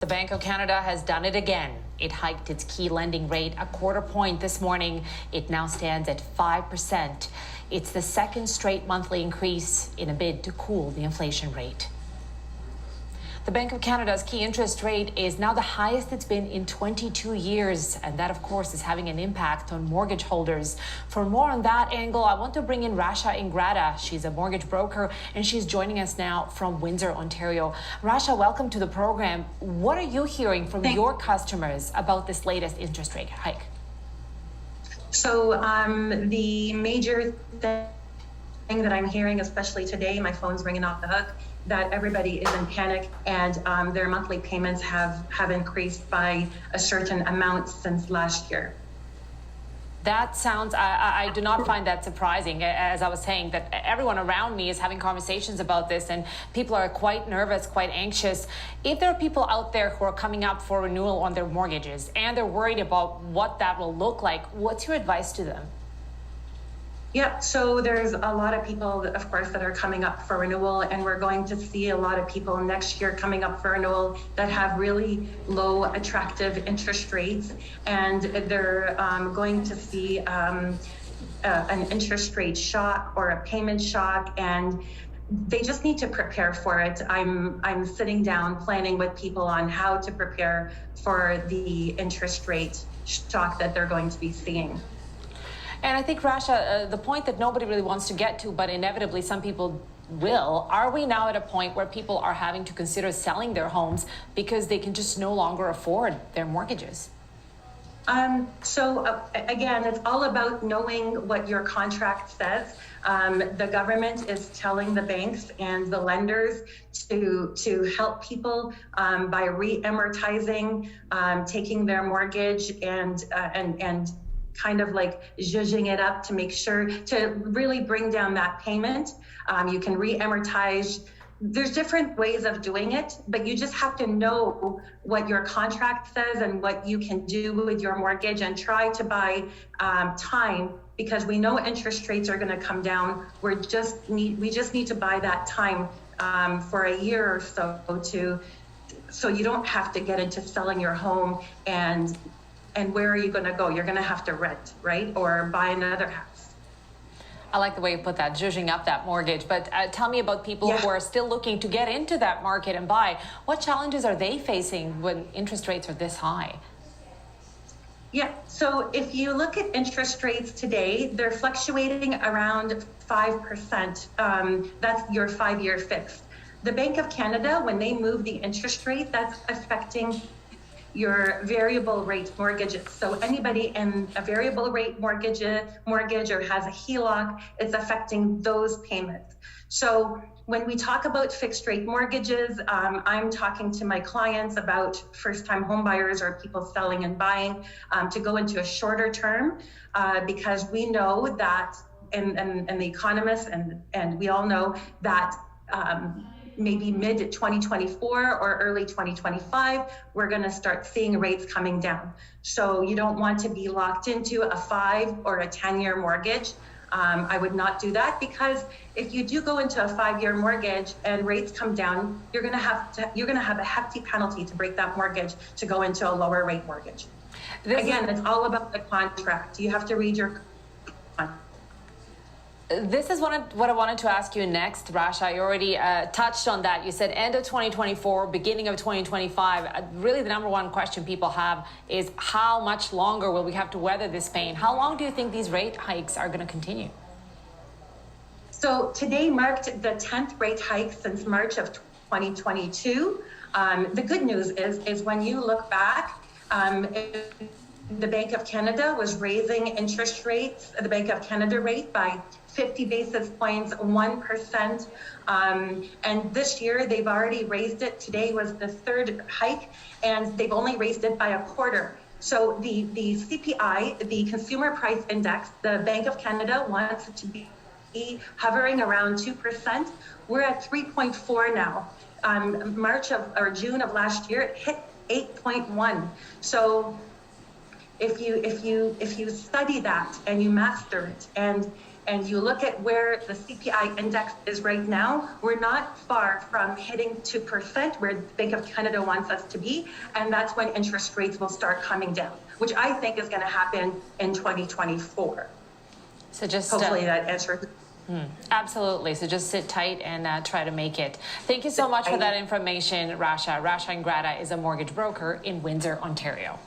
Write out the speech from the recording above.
The Bank of Canada has done it again. It hiked its key lending rate a quarter point this morning. It now stands at 5%. It's the second straight monthly increase in a bid to cool the inflation rate. The Bank of Canada's key interest rate is now the highest it's been in 22 years, and that, of course, is having an impact on mortgage holders. For more on that angle, I want to bring in Rasha Ingrata. She's a mortgage broker, and she's joining us now from Windsor, Ontario. Rasha, welcome to the program. What are you hearing from your customers about this latest interest rate hike? So the major thing that I'm hearing, especially today, my phone's ringing off the hook, that everybody is in panic and their monthly payments have increased by a certain amount since last year. That sounds, I do not find that surprising. As I was saying, that everyone around me is having conversations about this and people are quite nervous, quite anxious. If there are people out there who are coming up for renewal on their mortgages and they're worried about what that will look like, what's your advice to them? Yeah, so there's a lot of people, of course, that are coming up for renewal, and we're going to see a lot of people next year coming up for renewal that have really low, attractive interest rates, and they're going to see an interest rate shock or a payment shock, and they just need to prepare for it. I'm sitting down planning with people on how to prepare for the interest rate shock that they're going to be seeing. And I think, Rasha, the point that nobody really wants to get to, but inevitably some people will, are we now at a point where people are having to consider selling their homes because they can just no longer afford their mortgages? Again, it's all about knowing what your contract says. The government is telling the banks and the lenders to help people by re-amortizing, taking their mortgage and kind of like zhuzhing it up to make sure to really bring down that payment. You can re-amortize. There's different ways of doing it, but you just have to know what your contract says and what you can do with your mortgage and try to buy time, because we know interest rates are going to come down. We just need to buy that time for a year or so you don't have to get into selling your home and where are you going to go? You're going to have to rent, right? Or buy another house. I like the way you put that, zhuzhing up that mortgage. But tell me about people who are still looking to get into that market and buy. What challenges are they facing when interest rates are this high? Yeah, so if you look at interest rates today, they're fluctuating around 5%. That's your 5-year fixed. The Bank of Canada, when they move the interest rate, that's affecting your variable rate mortgages. So anybody in a variable rate mortgage or has a HELOC, it's affecting those payments. So when we talk about fixed rate mortgages, I'm talking to my clients about first-time homebuyers or people selling and buying to go into a shorter term because we know that, and the economists and we all know that maybe mid 2024 or early 2025, we're going to start seeing rates coming down. So you don't want to be locked into a 5 or a 10-year mortgage. I would not do that, because if you do go into a 5-year mortgage and rates come down, you're going to have a hefty penalty to break that mortgage to go into a lower rate mortgage. Again, it's all about the contract. You have to read your contract. This is what I wanted to ask you next, Rasha. You already touched on that. You said end of 2024, beginning of 2025. Really, the number one question people have is how much longer will we have to weather this pain? How long do you think these rate hikes are going to continue? So today marked the 10th rate hike since March of 2022. The good news is when you look back, the Bank of Canada was raising interest rates, the Bank of Canada rate by 50 basis points, 1%. And this year they've already raised it. Today was the 3rd hike, and they've only raised it by a quarter. So the CPI, the Consumer Price Index, the Bank of Canada wants it to be hovering around 2%. We're at 3.4 now. June of last year, it hit 8.1. So if you study that and you master it, and and you look at where the CPI index is right now, we're not far from hitting 2%, where the Bank of Canada wants us to be, and that's when interest rates will start coming down, which I think is going to happen in 2024. So just hopefully that answers. Absolutely. So just sit tight and try to make it. Thank you so much for that information, Rasha. Rasha Ingrata is a mortgage broker in Windsor, Ontario.